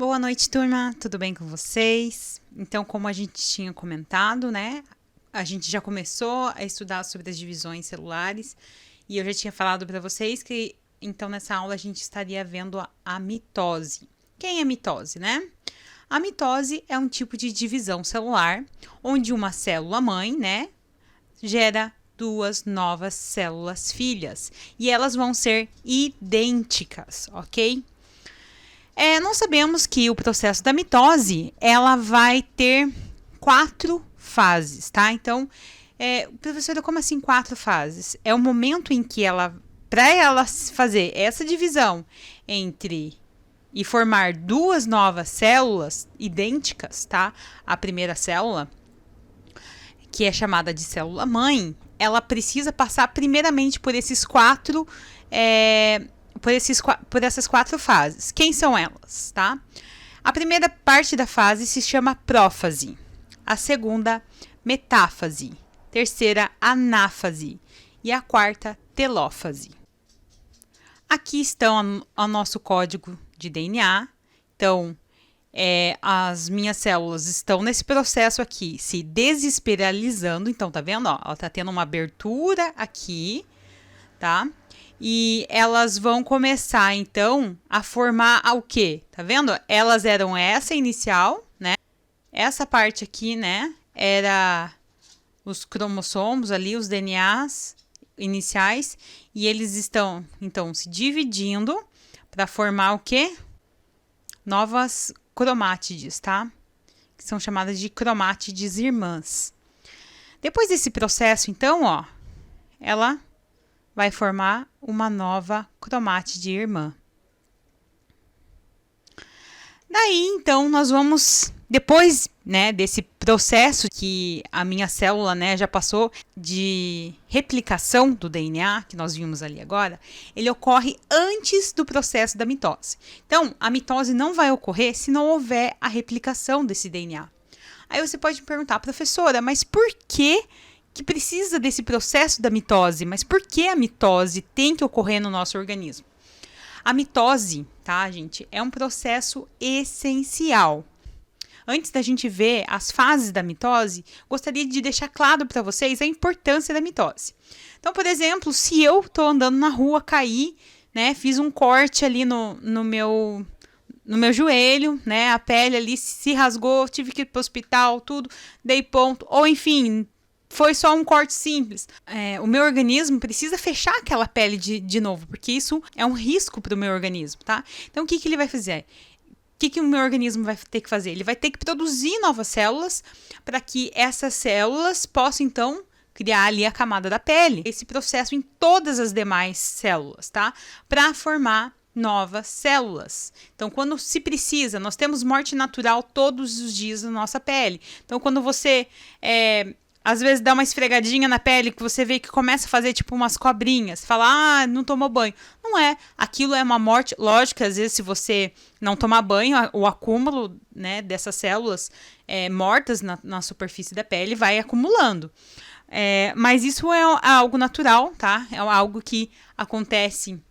Boa noite, turma. Tudo bem com vocês? Então, como a gente tinha comentado, né? A gente já começou a estudar sobre as divisões celulares e eu já tinha falado para vocês que, então, nessa aula a gente estaria vendo a mitose. Quem é mitose, né? A mitose é um tipo de divisão celular onde uma célula mãe, né, gera duas novas células filhas e elas vão ser idênticas, ok? Nós sabemos que o processo da mitose, ela vai ter 4 fases, tá? Então, professora, como assim 4 fases? É o momento em que para ela fazer essa divisão entre e formar duas novas células idênticas, tá? A primeira célula, que é chamada de célula mãe, ela precisa passar primeiramente por esses quatro por essas 4 fases. Quem são elas, tá? A primeira parte da fase se chama prófase, a segunda, metáfase, terceira, anáfase e a quarta, telófase. Aqui estão o nosso código de DNA. Então, as minhas células estão nesse processo aqui, se desespiralizando. Então, tá vendo? Ó, ela tá tendo uma abertura aqui, tá? E elas vão começar, então, a formar o quê? Tá vendo? Elas eram essa inicial, né? Essa parte aqui, né? Era os cromossomos ali, os DNAs iniciais. E eles estão, então, se dividindo para formar o quê? Novas cromátides, tá? Que são chamadas de cromátides irmãs. Depois desse processo, então, ó, ela vai formar uma nova cromátide irmã. Daí, então, nós vamos, depois, né, desse processo que a minha célula, né, já passou de replicação do DNA, que nós vimos ali agora, ele ocorre antes do processo da mitose. Então, a mitose não vai ocorrer se não houver a replicação desse DNA. Aí você pode me perguntar, professora, mas por que precisa desse processo da mitose? Mas por que a mitose tem que ocorrer no nosso organismo? A mitose, tá, gente, é um processo essencial. Antes da gente ver as fases da mitose, gostaria de deixar claro para vocês a importância da mitose. Então, por exemplo, se eu estou andando na rua, caí, né, fiz um corte ali no meu joelho, né, a pele ali se rasgou, tive que ir para o hospital, tudo, dei ponto, ou enfim, foi só um corte simples. O meu organismo precisa fechar aquela pele de novo, porque isso é um risco para o meu organismo, tá? Então, o que ele vai fazer? O que o meu organismo vai ter que fazer? Ele vai ter que produzir novas células para que essas células possam, então, criar ali a camada da pele. Esse processo em todas as demais células, tá? Para formar novas células. Então, quando se precisa, nós temos morte natural todos os dias na nossa pele. Então, quando você às vezes dá uma esfregadinha na pele que você vê que começa a fazer tipo umas cobrinhas. Fala, não tomou banho. Não é. Aquilo é uma morte. Lógico que às vezes se você não tomar banho, o acúmulo, né, dessas células mortas na superfície da pele vai acumulando. Mas isso é algo natural, tá? É algo que acontece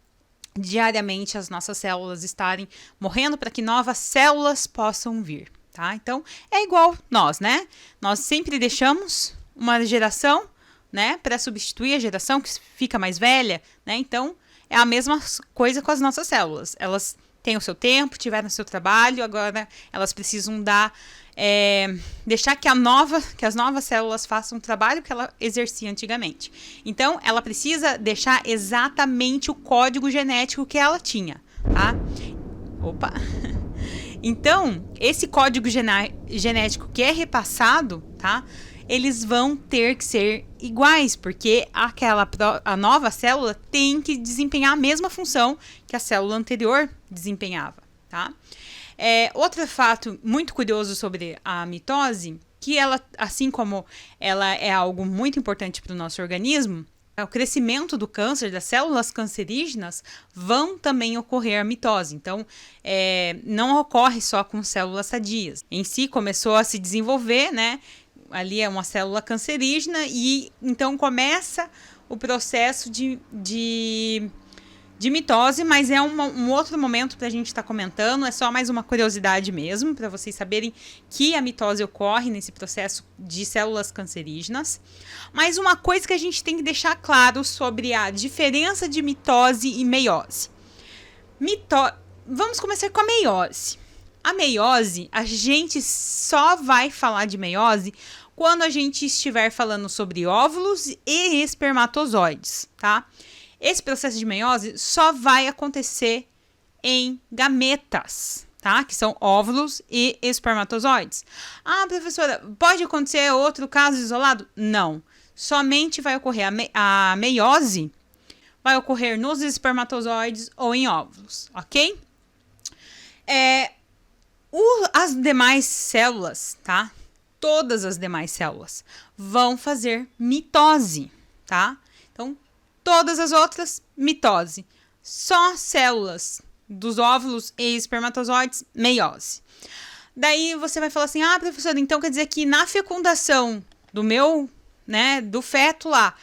diariamente, as nossas células estarem morrendo para que novas células possam vir, tá? Então, é igual nós, né? Nós sempre deixamos uma geração, né, para substituir a geração que fica mais velha, né? Então, é a mesma coisa com as nossas células. Elas têm o seu tempo, tiveram o seu trabalho, agora elas precisam deixar que as novas células façam o trabalho que ela exercia antigamente. Então, ela precisa deixar exatamente o código genético que ela tinha, tá? Opa! Então, esse código genético que é repassado, tá? Eles vão ter que ser iguais, porque a nova célula tem que desempenhar a mesma função que a célula anterior desempenhava, tá? Outro fato muito curioso sobre a mitose, que ela, assim como ela é algo muito importante para o nosso organismo, o crescimento do câncer, das células cancerígenas, vão também ocorrer a mitose. Então, não ocorre só com células sadias. Em si, começou a se desenvolver, né? Ali é uma célula cancerígena e então começa o processo de de mitose, mas é um outro momento para a gente estar comentando, é só mais uma curiosidade mesmo, para vocês saberem que a mitose ocorre nesse processo de células cancerígenas. Mas uma coisa que a gente tem que deixar claro sobre a diferença de mitose e meiose. Vamos começar com a meiose. A meiose, a gente só vai falar de meiose quando a gente estiver falando sobre óvulos e espermatozoides, tá? Esse processo de meiose só vai acontecer em gametas, tá? Que são óvulos e espermatozoides. Ah, professora, pode acontecer outro caso isolado? Não. Somente vai ocorrer a meiose, vai ocorrer nos espermatozoides ou em óvulos, ok? As demais células, tá? Todas as demais células vão fazer mitose, tá? Então, todas as outras, mitose. Só células dos óvulos e espermatozoides, meiose. Daí você vai falar assim, ah, professora, então quer dizer que na fecundação do feto lá,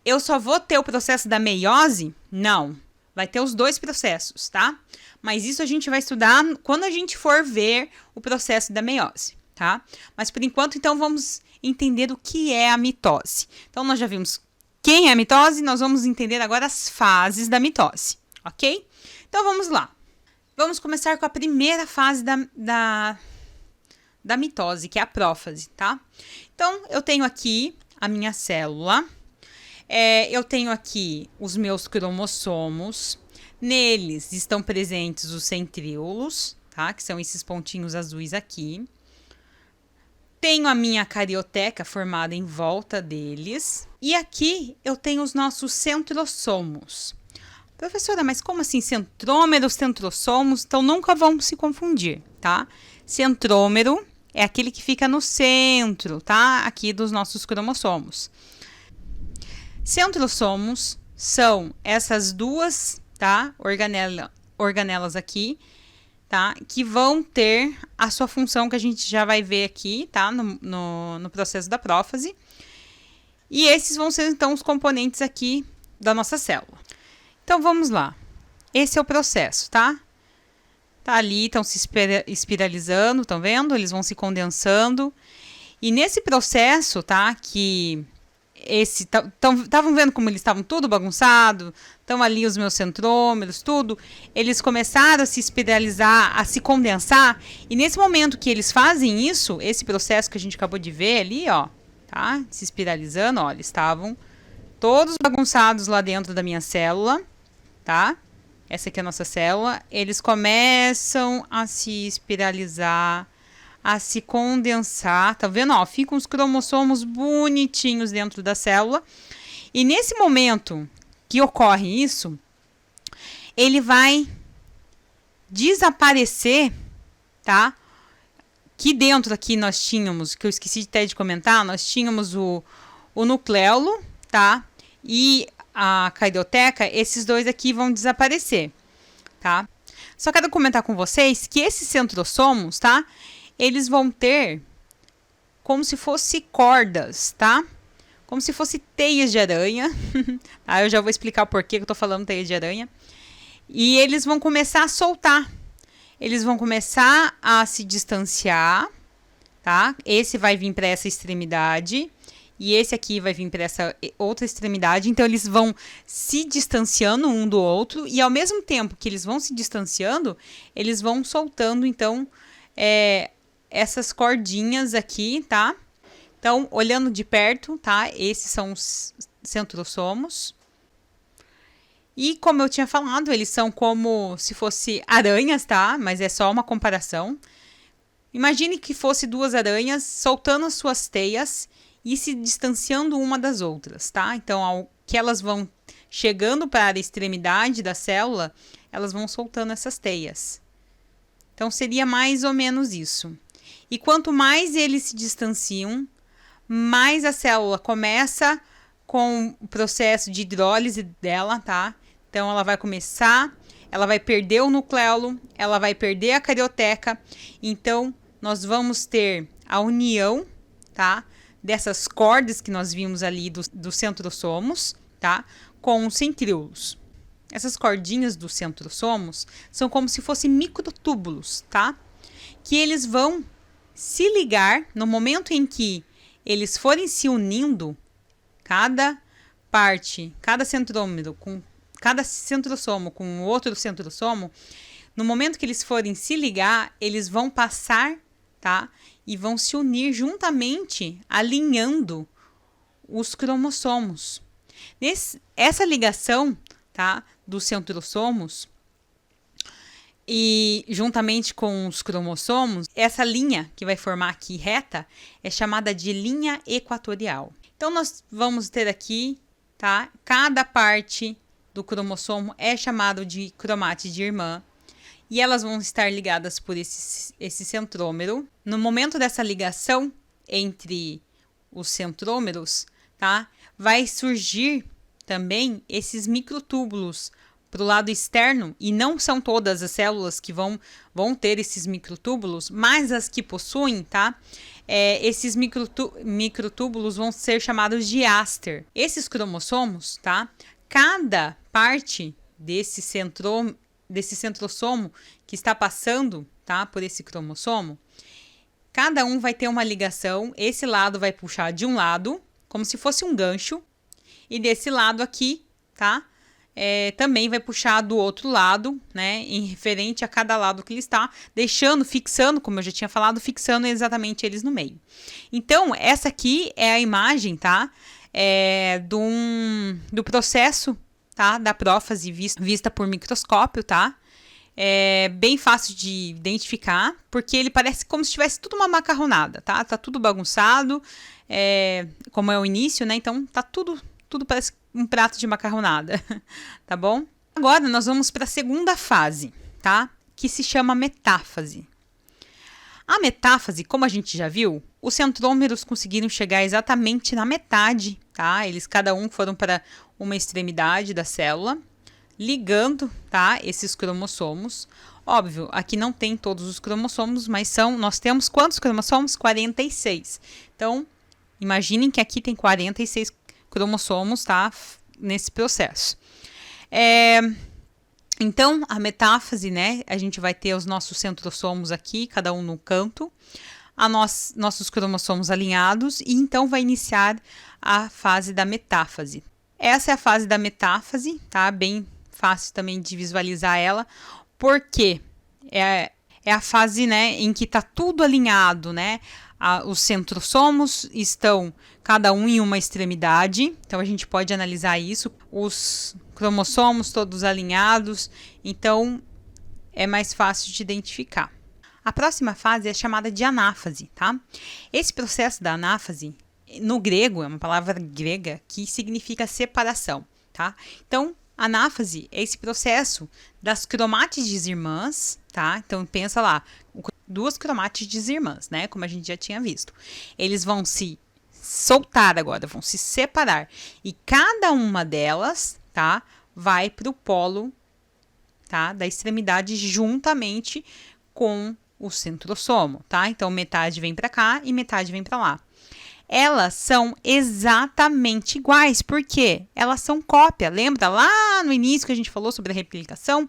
eu só vou ter o processo da meiose? Não, vai ter os dois processos, tá? Mas isso a gente vai estudar quando a gente for ver o processo da meiose, tá? Mas por enquanto, então, vamos entender o que é a mitose. Então, nós já vimos quem é a mitose, nós vamos entender agora as fases da mitose, ok? Então, vamos lá. Vamos começar com a primeira fase da mitose, que é a prófase, tá? Então, eu tenho aqui a minha célula, eu tenho aqui os meus cromossomos, neles estão presentes os centríolos, tá? Que são esses pontinhos azuis aqui. Tenho a minha carioteca formada em volta deles. E aqui eu tenho os nossos centrossomos. Professora, mas como assim centrômeros, centrossomos? Então nunca vão se confundir, tá? Centrômero é aquele que fica no centro, tá? Aqui dos nossos cromossomos. Centrossomos são essas duas, tá? Organelas aqui, tá? Que vão ter a sua função que a gente já vai ver aqui, tá? No processo da prófase. E esses vão ser, então, os componentes aqui da nossa célula. Então, vamos lá. Esse é o processo, tá? Tá ali, estão se espiralizando, estão vendo? Eles vão se condensando. E nesse processo, tá? Que estavam vendo como eles estavam tudo bagunçado, estão ali os meus centrômeros, tudo, eles começaram a se espiralizar, a se condensar, e nesse momento que eles fazem isso, esse processo que a gente acabou de ver ali, ó, tá, se espiralizando, ó, eles estavam todos bagunçados lá dentro da minha célula, tá, essa aqui é a nossa célula, eles começam a se espiralizar, a se condensar, tá vendo? Ó, ficam os cromossomos bonitinhos dentro da célula. E nesse momento que ocorre isso, ele vai desaparecer, tá? Que dentro aqui nós tínhamos, que eu esqueci até de comentar, nós tínhamos o nucleolo, tá? E a carioteca, esses dois aqui vão desaparecer, tá? Só quero comentar com vocês que esses centrossomos, tá? Eles vão ter como se fosse cordas, tá? Como se fosse teias de aranha. Tá? Eu já vou explicar o porquê que eu tô falando teia de aranha. E eles vão começar a soltar. Eles vão começar a se distanciar, tá? Esse vai vir para essa extremidade e esse aqui vai vir para essa outra extremidade. Então, eles vão se distanciando um do outro e, ao mesmo tempo que eles vão se distanciando, eles vão soltando, então, essas cordinhas aqui, tá? Então, olhando de perto, tá? Esses são os centrossomos. E como eu tinha falado, eles são como se fossem aranhas, tá? Mas é só uma comparação. Imagine que fosse duas aranhas soltando as suas teias e se distanciando uma das outras, tá? Então, ao que elas vão chegando para a extremidade da célula, elas vão soltando essas teias. Então, seria mais ou menos isso. E quanto mais eles se distanciam, mais a célula começa com o processo de hidrólise dela, tá? Então, ela vai começar, ela vai perder o nucleolo, ela vai perder a carioteca. Então, nós vamos ter a união, tá? Dessas cordas que nós vimos ali dos centrossomos, tá? Com os centríolos. essas cordinhas dos centrosomos são como se fossem microtúbulos, tá? Que eles vão se ligar no momento em que eles forem se unindo, cada parte, cada centrômero com cada centrosomo com outro centrosomo, no momento que eles forem se ligar, eles vão passar, tá? E vão se unir juntamente, alinhando os cromossomos. Essa ligação, tá, dos centrosomos e juntamente com os cromossomos, essa linha que vai formar aqui reta é chamada de linha equatorial. Então nós vamos ter aqui, tá, cada parte do cromossomo é chamado de cromátide irmã e elas vão estar ligadas por esse centrômero. No momento dessa ligação entre os centrômeros, tá, vai surgir também esses microtúbulos para o lado externo, e não são todas as células que vão ter esses microtúbulos, mas as que possuem, tá? Esses microtúbulos vão ser chamados de áster. Esses cromossomos, tá? Cada parte desse centrosomo que está passando, tá, por esse cromossomo, cada um vai ter uma ligação. Esse lado vai puxar de um lado, como se fosse um gancho, e desse lado aqui, tá? Também vai puxar do outro lado, né? Em referente a cada lado que ele está, fixando, como eu já tinha falado, fixando exatamente eles no meio. Então, essa aqui é a imagem, tá? Do processo, tá? Da prófase vista por microscópio, tá? É bem fácil de identificar, porque ele parece como se tivesse tudo uma macarronada, tá? Tá tudo bagunçado, como é o início, né? Então, tá tudo parece um prato de macarronada, tá bom? Agora, nós vamos para a segunda fase, tá? Que se chama metáfase. A metáfase, como a gente já viu, os centrômeros conseguiram chegar exatamente na metade, tá? Eles cada um foram para uma extremidade da célula, ligando, tá, esses cromossomos. Óbvio, aqui não tem todos os cromossomos, mas nós temos quantos cromossomos? 46. Então, imaginem que aqui tem 46 cromossomos, tá, nesse processo. Então, a metáfase, né, a gente vai ter os nossos centrosomos aqui, cada um no canto, nossos cromossomos alinhados, e então vai iniciar a fase da metáfase. Essa é a fase da metáfase, tá, bem fácil também de visualizar ela, porque é a fase, né, em que tá tudo alinhado, né, os centrosomos estão cada um em uma extremidade, então a gente pode analisar isso, os cromossomos todos alinhados, então é mais fácil de identificar. A próxima fase é chamada de anáfase, tá? Esse processo da anáfase, no grego, é uma palavra grega que significa separação, tá? Então, anáfase é esse processo das cromátides irmãs, tá? Então, pensa lá, duas cromátides irmãs, né? Como a gente já tinha visto. Eles vão se soltar agora, vão se separar. E cada uma delas, tá? Vai para o polo, tá? Da extremidade juntamente com o centrosomo, tá? Então, metade vem para cá e metade vem para lá. Elas são exatamente iguais, porque elas são cópia. Lembra lá no início que a gente falou sobre a replicação?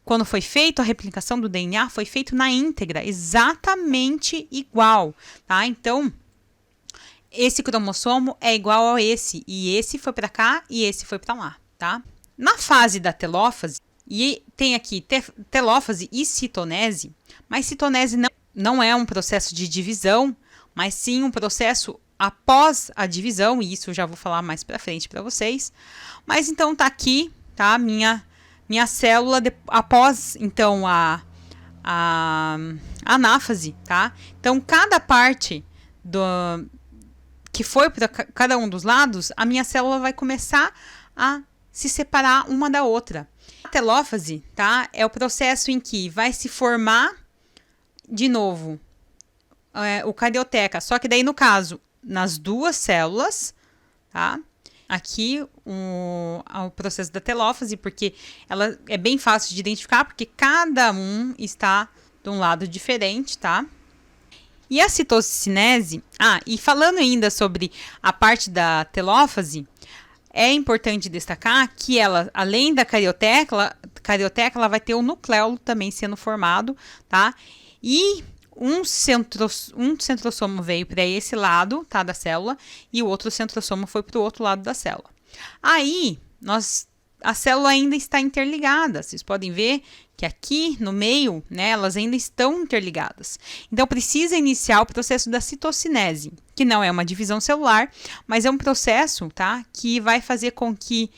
Quando foi feita a replicação do DNA, foi feito na íntegra, exatamente igual, tá? Então, esse cromossomo é igual a esse, e esse foi para cá e esse foi para lá, tá? Na fase da telófase, e tem aqui telófase e citonese, mas citonese não é um processo de divisão, mas sim um processo após a divisão, e isso eu já vou falar mais para frente para vocês. Mas então tá aqui, tá? Minha célula após então a anáfase, tá? Então cada parte que foi para cada um dos lados, a minha célula vai começar a se separar uma da outra. A telófase, tá? É o processo em que vai se formar de novo o carioteca, só que daí no caso, nas duas células, tá? Aqui o processo da telófase, porque ela é bem fácil de identificar, porque cada um está de um lado diferente, tá? E a citocinese, e falando ainda sobre a parte da telófase, É importante destacar que ela, além da carioteca, ela vai ter o nucleolo também sendo formado, tá? E um centrosomo veio para esse lado, tá, da célula, e o outro centrosomo foi para o outro lado da célula. Aí, a célula ainda está interligada. Vocês podem ver que aqui no meio, né, elas ainda estão interligadas. Então, precisa iniciar o processo da citocinese, que não é uma divisão celular, mas é um processo, tá, que vai fazer com que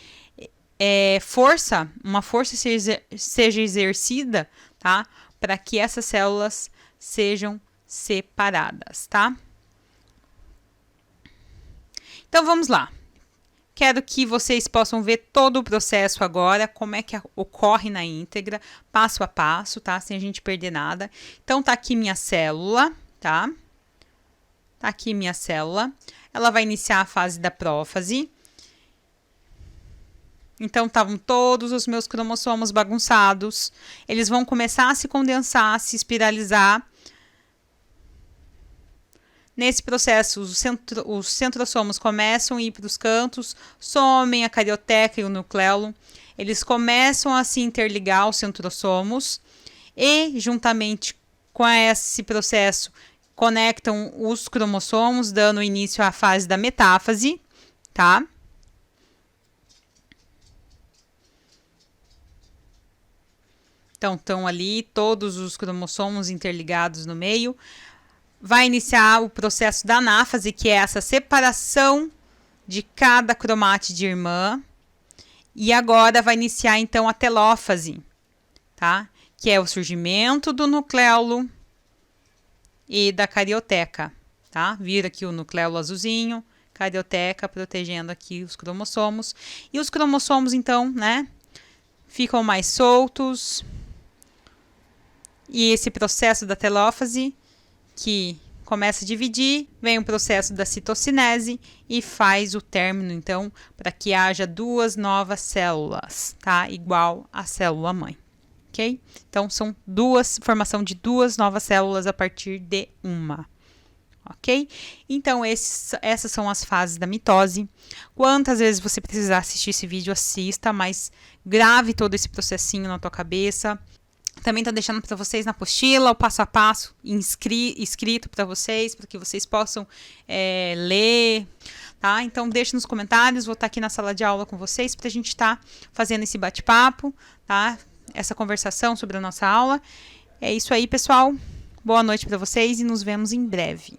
uma força seja exercida, tá, para que essas células sejam separadas, tá? Então, vamos lá. Quero que vocês possam ver todo o processo agora, como é que ocorre na íntegra, passo a passo, tá? Sem a gente perder nada. Então, tá aqui minha célula, tá? Tá aqui minha célula. Ela vai iniciar a fase da prófase. Então, estavam todos os meus cromossomos bagunçados. Eles vão começar a se condensar, a se espiralizar. Nesse processo, os centrosomos começam a ir para os cantos, somem a carioteca e o nucleolo. Eles começam a se interligar os centrosomos e, juntamente com esse processo, conectam os cromossomos, dando início à fase da metáfase, tá? Então, estão ali todos os cromossomos interligados no meio. Vai iniciar o processo da anáfase, que é essa separação de cada cromátide irmã. E agora vai iniciar, então, a telófase, tá? Que é o surgimento do nucleolo e da carioteca, tá? Vira aqui o nucleolo azulzinho, carioteca protegendo aqui os cromossomos. E os cromossomos, então, né, ficam mais soltos. E esse processo da telófase, que começa a dividir, vem o processo da citocinese e faz o término, então, para que haja duas novas células, tá? Igual à célula mãe, ok? Então, são formação de duas novas células a partir de uma, ok? Então, essas são as fases da mitose. Quantas vezes você precisar assistir esse vídeo, assista, mas grave todo esse processinho na tua cabeça. Também estou deixando para vocês na apostila o passo a passo escrito para vocês, para que vocês possam ler, tá? Então, deixe nos comentários, vou estar aqui na sala de aula com vocês para a gente estar fazendo esse bate-papo, tá? Essa conversação sobre a nossa aula. É isso aí, pessoal. Boa noite para vocês e nos vemos em breve.